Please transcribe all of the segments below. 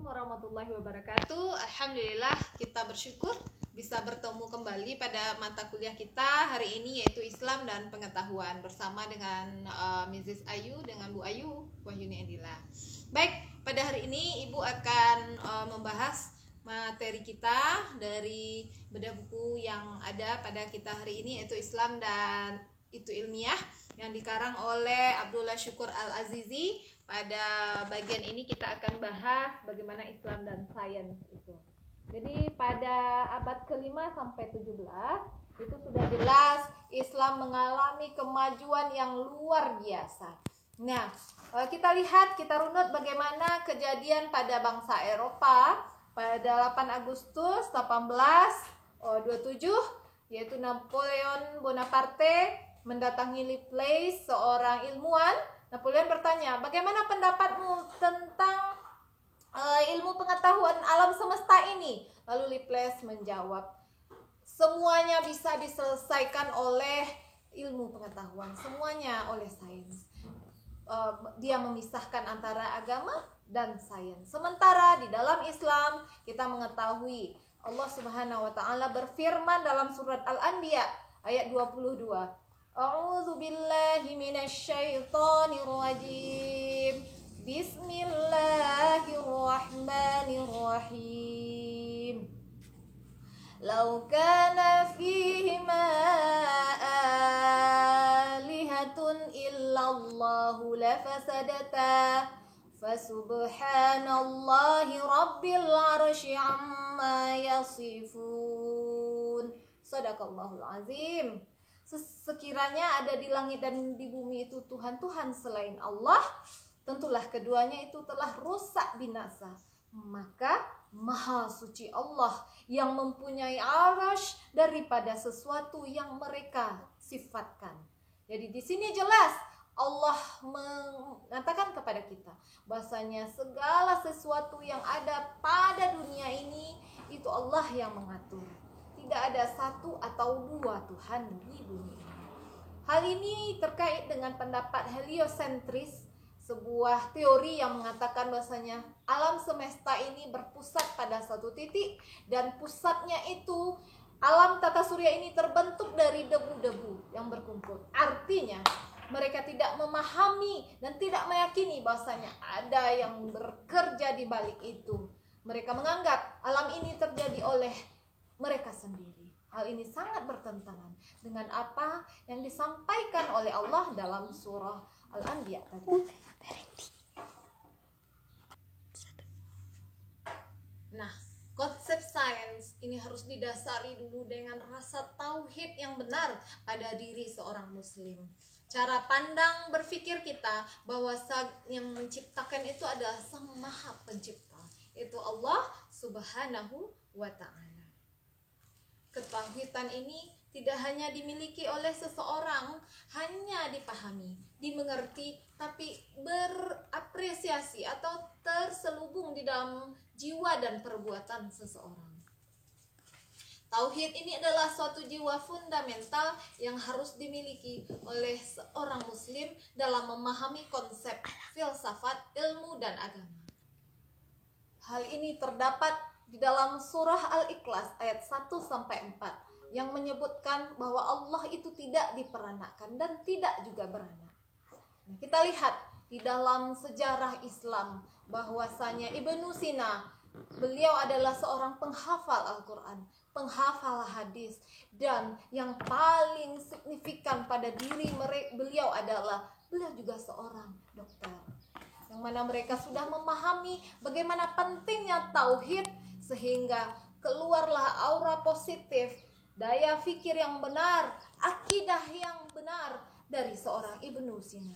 warahmatullahi wabarakatuh. Alhamdulillah kita bersyukur bisa bertemu kembali pada mata kuliah kita hari ini, yaitu Islam dan Pengetahuan, bersama dengan Mrs. Ayu dengan Bu Ayu Wahyuni Endila. Baik, pada hari ini Ibu akan membahas materi kita dari bedah buku yang ada pada kita hari ini, yaitu Islam dan Itu Ilmiah, yang dikarang oleh Abdullah Syukur Al-Azizi. Pada bagian ini kita akan bahas bagaimana Islam dan sains itu. Jadi pada abad ke-5 sampai 17 itu sudah jelas Islam mengalami kemajuan yang luar biasa. Nah, kita lihat, kita runut bagaimana kejadian pada bangsa Eropa pada 8 Agustus 1827, yaitu Napoleon Bonaparte mendatangi Laplace, seorang ilmuwan. Napoleon bertanya, bagaimana pendapatmu tentang ilmu pengetahuan alam semesta ini? Lalu Laplace menjawab, semuanya bisa diselesaikan oleh ilmu pengetahuan, semuanya oleh sains. Dia memisahkan antara agama dan sains. Sementara di dalam Islam kita mengetahui Allah Subhanahu wa taala berfirman dalam surat Al-Anbiya ayat 22. A'udzu billahi minasyaitonir rajim. Bismillahirrahmanirrahim. Law kana fihima alihatun illallahu lafasadata fasubhanallahi rabbil arsy amma yasifun. Shadaqallahul azim. Sekiranya ada di langit dan di bumi itu Tuhan-Tuhan selain Allah, tentulah keduanya itu telah rusak binasa. Maka Maha Suci Allah yang mempunyai arasy daripada sesuatu yang mereka sifatkan. Jadi di sini jelas Allah mengatakan kepada kita bahasanya segala sesuatu yang ada pada dunia ini itu Allah yang mengatur. Tidak ada satu atau dua Tuhan di bumi ini. Hal ini terkait dengan pendapat heliosentris, sebuah teori yang mengatakan bahasanya alam semesta ini berpusat pada satu titik, dan pusatnya itu alam tata surya ini terbentuk dari debu-debu yang berkumpul. Artinya mereka tidak memahami dan tidak meyakini bahasanya ada yang bekerja di balik itu. Mereka menganggap alam ini terjadi oleh mereka sendiri. Hal ini sangat bertentangan dengan apa yang disampaikan oleh Allah dalam surah Al-Anbiya tadi. Nah, konsep sains ini harus didasari dulu dengan rasa tauhid yang benar pada diri seorang muslim. Cara pandang berpikir kita bahwa yang menciptakan itu adalah Sang Maha Pencipta, itu Allah Subhanahu wa ta'ala. Ketauhidan ini tidak hanya dimiliki oleh seseorang, hanya dipahami, dimengerti, tapi berapresiasi atau terselubung di dalam jiwa dan perbuatan seseorang. Tauhid ini adalah suatu jiwa fundamental yang harus dimiliki oleh seorang muslim dalam memahami konsep filsafat, ilmu, dan agama. Hal ini terdapat di dalam surah Al-Ikhlas ayat 1-4 yang menyebutkan bahwa Allah itu tidak diperanakan dan tidak juga beranak. Kita lihat di dalam sejarah Islam bahwasanya Ibnu Sina, beliau adalah seorang penghafal Al-Quran, penghafal hadis, dan yang paling signifikan pada diri beliau adalah beliau juga seorang dokter, yang mana mereka sudah memahami bagaimana pentingnya tauhid, sehingga keluarlah aura positif, daya fikir yang benar, akidah yang benar dari seorang Ibnu Sina.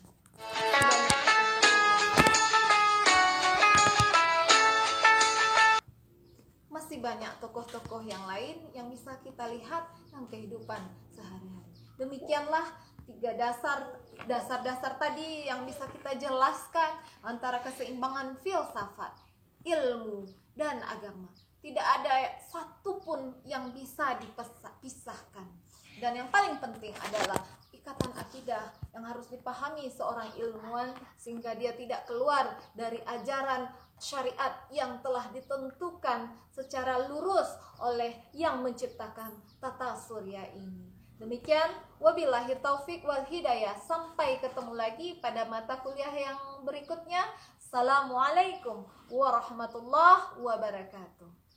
Masih banyak tokoh-tokoh yang lain yang bisa kita lihat dalam kehidupan sehari-hari. Demikianlah 3 dasar tadi yang bisa kita jelaskan antara keseimbangan filsafat, ilmu, dan agama. Tidak ada satupun yang bisa dipisahkan. Dan yang paling penting adalah ikatan akidah yang harus dipahami seorang ilmuwan, sehingga dia tidak keluar dari ajaran syariat yang telah ditentukan secara lurus oleh yang menciptakan tata surya ini. Demikian, wabillahi taufik wal hidayah. Sampai ketemu lagi pada mata kuliah yang berikutnya. Assalamualaikum warahmatullahi wabarakatuh.